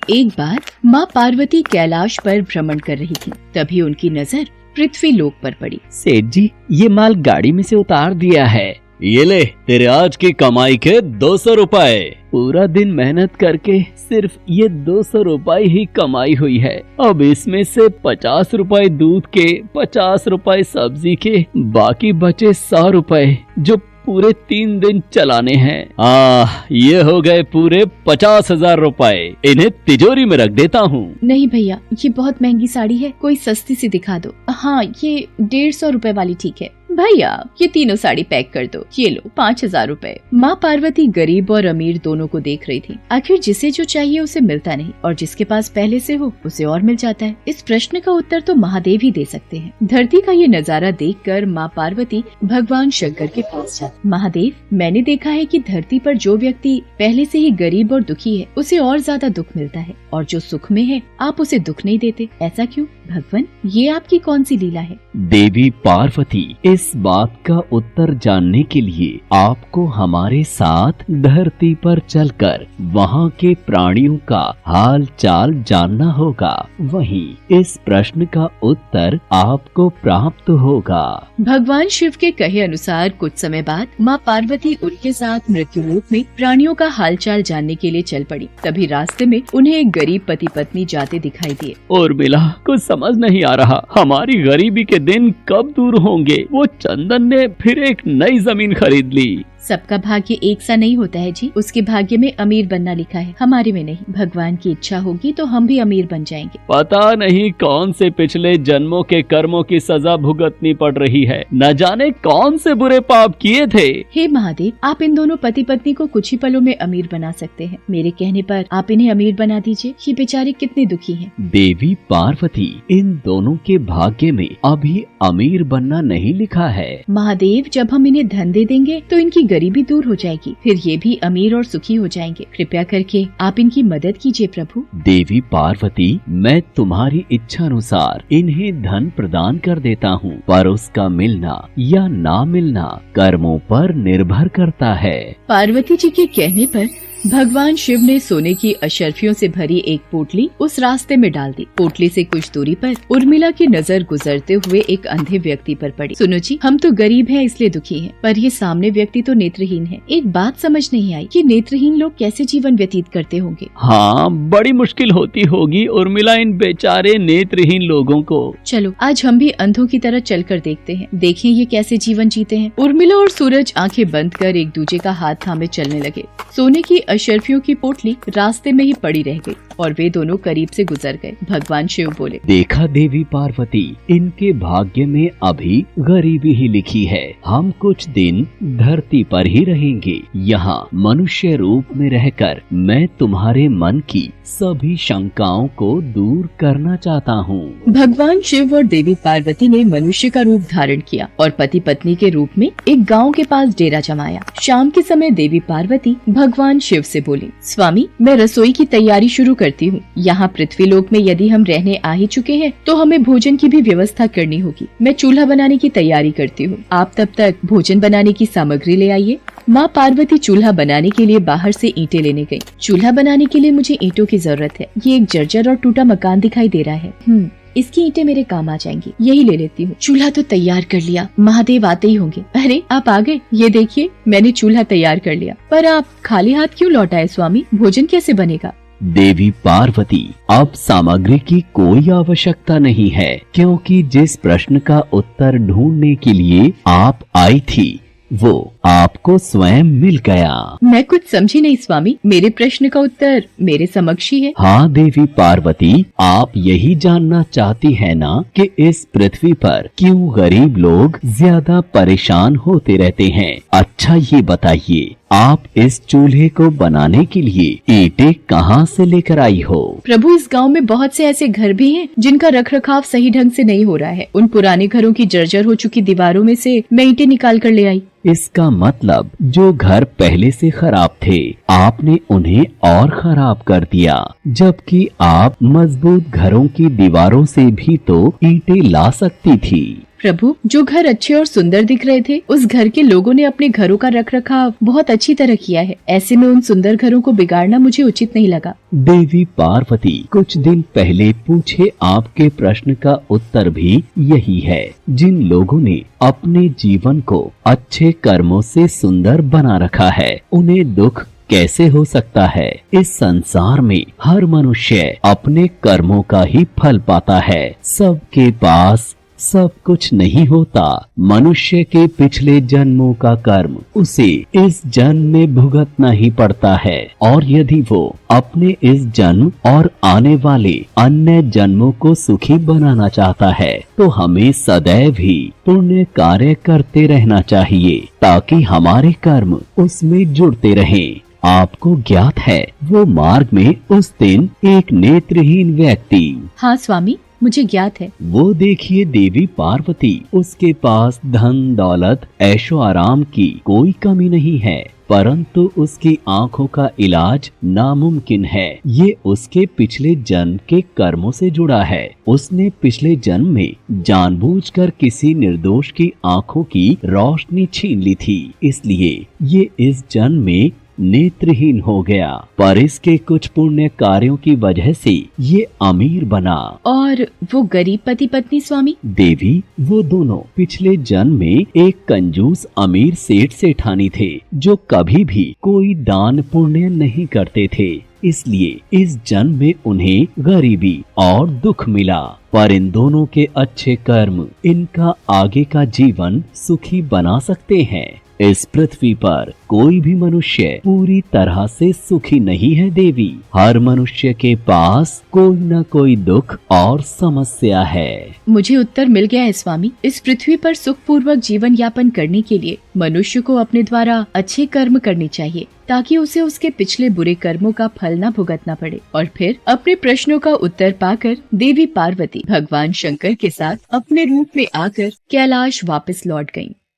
एक बार माँ पार्वती कैलाश पर भ्रमण कर रही थी। तभी उनकी नजर पृथ्वी लोक पर पड़ी। सेठ जी, ये माल गाड़ी में से उतार दिया है। ये ले, तेरे आज की कमाई के 200 रुपए। पूरा दिन मेहनत करके सिर्फ ये 200 रुपए ही कमाई हुई है। अब इसमें से 50 रुपए दूध के, 50 रुपए सब्जी के, बाकी बचे 100 रुपए जो पूरे 3 दिन चलाने हैं। ये हो गए पूरे 50,000 रुपए। इन्हें तिजोरी में रख देता हूँ। नहीं भैया, ये बहुत महंगी साड़ी है, कोई सस्ती सी दिखा दो। हाँ, ये 150 रुपए वाली ठीक है। भैया, ये तीनों साड़ी पैक कर दो। ये लो 5,000 रुपए। माँ पार्वती गरीब और अमीर दोनों को देख रही थी। आखिर जिसे जो चाहिए उसे मिलता नहीं, और जिसके पास पहले से हो उसे और मिल जाता है। इस प्रश्न का उत्तर तो महादेव ही दे सकते हैं। धरती का ये नजारा देखकर माँ पार्वती भगवान शंकर के पास जाती। महादेव, मैंने देखा है कि धरती पर जो व्यक्ति पहले से ही गरीब और दुखी है उसे और ज्यादा दुख मिलता है, और जो सुख में है आप उसे दुख नहीं देते। ऐसा क्यों भगवान? ये आपकी कौन सी लीला है? देवी पार्वती, इस बात का उत्तर जानने के लिए आपको हमारे साथ धरती पर चलकर वहाँ के प्राणियों का हाल चाल जानना होगा। वहीं इस प्रश्न का उत्तर आपको प्राप्त होगा। भगवान शिव के कहे अनुसार कुछ समय बाद माँ पार्वती उनके साथ मृत्युलोक में प्राणियों का हालचाल जानने के लिए चल पड़ी। तभी रास्ते में उन्हें एक गरीब पति पत्नी जाते दिखाई दिए। और मिला, कुछ समझ नहीं आ रहा, हमारी गरीबी के दिन कब दूर होंगे। वो चंदन ने फिर एक नई जमीन खरीद ली। सबका भाग्य एक सा नहीं होता है जी। उसके भाग्य में अमीर बनना लिखा है, हमारे में नहीं। भगवान की इच्छा होगी तो हम भी अमीर बन जाएंगे। पता नहीं कौन से पिछले जन्मों के कर्मों की सजा भुगतनी पड़ रही है। न जाने कौन से बुरे पाप किए थे। हे महादेव, आप इन दोनों पति पत्नी को कुछ ही पलों में अमीर बना सकते हैं। मेरे कहने पर आप इन्हें अमीर बना दीजिए। ये बेचारे कितने दुखी हैं। देवी पार्वती, इन दोनों के भाग्य में अभी अमीर बनना नहीं लिखा है। महादेव, जब हम इन्हें धन दे देंगे तो इनकी गरीबी दूर हो जाएगी, फिर ये भी अमीर और सुखी हो जाएंगे। कृपया करके आप इनकी मदद कीजिए प्रभु। देवी पार्वती, मैं तुम्हारी इच्छा अनुसार इन्हें धन प्रदान कर देता हूँ, पर उसका मिलना या ना मिलना कर्मों पर निर्भर करता है। पार्वती जी के कहने पर भगवान शिव ने सोने की अशर्फियों से भरी एक पोटली उस रास्ते में डाल दी। पोटली से कुछ दूरी पर उर्मिला की नजर गुजरते हुए एक अंधे व्यक्ति पर पड़ी। सुनो जी, हम तो गरीब हैं इसलिए दुखी हैं, पर ये सामने व्यक्ति तो नेत्रहीन है। एक बात समझ नहीं आई कि नेत्रहीन लोग कैसे जीवन व्यतीत करते होंगे। हाँ, बड़ी मुश्किल होती होगी उर्मिला इन बेचारे नेत्रहीन लोगों को। चलो आज हम भी अंधों की तरह चलकर देखते हैं, देखें ये कैसे जीवन जीते हैं। उर्मिला और सूरज आंखें बंद कर एक दूसरे का हाथ थामे चलने लगे। सोने की अशर्फियों की पोटली रास्ते में ही पड़ी रह गई और वे दोनों करीब से गुजर गए। भगवान शिव बोले, देखा देवी पार्वती, इनके भाग्य में अभी गरीबी ही लिखी है। हम कुछ दिन धरती पर ही रहेंगे। यहाँ मनुष्य रूप में रहकर मैं तुम्हारे मन की सभी शंकाओं को दूर करना चाहता हूँ। भगवान शिव और देवी पार्वती ने मनुष्य का रूप धारण किया और पति पत्नी के रूप में एक गांव के पास डेरा जमाया। शाम के समय देवी पार्वती भगवान शिव से बोली, स्वामी, मैं रसोई की तैयारी शुरू करती हूँ। यहाँ पृथ्वीलोक में यदि हम रहने आ ही चुके हैं तो हमें भोजन की भी व्यवस्था करनी होगी। मैं चूल्हा बनाने की तैयारी करती हूँ, आप तब तक भोजन बनाने की सामग्री ले आइए। माँ पार्वती चूल्हा बनाने के लिए बाहर से ईंटें लेने गयी। चूल्हा बनाने के लिए मुझे ईंटों की जरूरत है। ये एक जर्जर और टूटा मकान दिखाई दे रहा है। इसकी ईंटें मेरे काम आ जाएंगी, यही ले लेती हूँ। चूल्हा तो तैयार कर लिया, महादेव आते ही होंगे। अरे आप आ गए, ये देखिए मैंने चूल्हा तैयार कर लिया। पर आप खाली हाथ क्यों लौट आए स्वामी? भोजन कैसे बनेगा? देवी पार्वती, अब सामग्री की कोई आवश्यकता नहीं है, क्योंकि जिस प्रश्न का उत्तर ढूंढने के लिए आप आई थी वो आपको स्वयं मिल गया। मैं कुछ समझी नहीं स्वामी, मेरे प्रश्न का उत्तर मेरे समक्ष ही है। हाँ देवी पार्वती, आप यही जानना चाहती है ना कि इस पृथ्वी पर क्यों गरीब लोग ज्यादा परेशान होते रहते हैं। अच्छा ये बताइए, आप इस चूल्हे को बनाने के लिए ईंटें कहाँ से लेकर आई हो? प्रभु, इस गांव में बहुत से ऐसे घर भी हैं जिनका रखरखाव सही ढंग से नहीं हो रहा है। उन पुराने घरों की जर्जर हो चुकी दीवारों में से मैं ईंटें निकाल कर ले आई। इसका मतलब जो घर पहले से खराब थे आपने उन्हें और खराब कर दिया, जबकि आप मजबूत घरों की दीवारों से भी तो ईंटें ला सकती थी। प्रभु, जो घर अच्छे और सुंदर दिख रहे थे, उस घर के लोगों ने अपने घरों का रखरखाव बहुत अच्छी तरह किया है। ऐसे में उन सुंदर घरों को बिगाड़ना मुझे उचित नहीं लगा। देवी पार्वती, कुछ दिन पहले पूछे आपके प्रश्न का उत्तर भी यही है। जिन लोगों ने अपने जीवन को अच्छे कर्मों से सुंदर बना रखा है, उन्हें दुख कैसे हो सकता है। इस संसार में हर मनुष्य अपने कर्मों का ही फल पाता है। सबके पास सब कुछ नहीं होता। मनुष्य के पिछले जन्मों का कर्म उसे इस जन्म में भुगतना ही पड़ता है, और यदि वो अपने इस जन्म और आने वाले अन्य जन्मों को सुखी बनाना चाहता है, तो हमें सदैव ही पुण्य कार्य करते रहना चाहिए, ताकि हमारे कर्म उसमें जुड़ते रहें। आपको ज्ञात है, वो मार्ग में उस दिन एक नेत्रहीन व्यक्ति। हाँ स्वामी, मुझे ज्ञात है। वो देखिए देवी पार्वती, उसके पास धन दौलत ऐशो आराम की कोई कमी नहीं है, परंतु उसकी आंखों का इलाज नामुमकिन है। ये उसके पिछले जन्म के कर्मों से जुड़ा है। उसने पिछले जन्म में जानबूझकर किसी निर्दोष की आंखों की रोशनी छीन ली थी, इसलिए ये इस जन्म में नेत्रहीन हो गया। पर इसके कुछ पुण्य कार्यों की वजह से ये अमीर बना। और वो गरीब पति पत्नी स्वामी? देवी, वो दोनों पिछले जन्म में एक कंजूस अमीर सेठ सेठानी थे, जो कभी भी कोई दान पुण्य नहीं करते थे। इसलिए इस जन्म में उन्हें गरीबी और दुख मिला। पर इन दोनों के अच्छे कर्म इनका आगे का जीवन सुखी बना सकते हैं। इस पृथ्वी पर कोई भी मनुष्य पूरी तरह से सुखी नहीं है देवी। हर मनुष्य के पास कोई न कोई दुख और समस्या है। मुझे उत्तर मिल गया है स्वामी। इस पृथ्वी पर सुखपूर्वक जीवन यापन करने के लिए मनुष्य को अपने द्वारा अच्छे कर्म करने चाहिए, ताकि उसे उसके पिछले बुरे कर्मों का फल न भुगतना पड़े। और फिर अपने प्रश्नों का उत्तर पाकर देवी पार्वती भगवान शंकर के साथ अपने रूप में आकर कैलाश वापस लौट गयीं।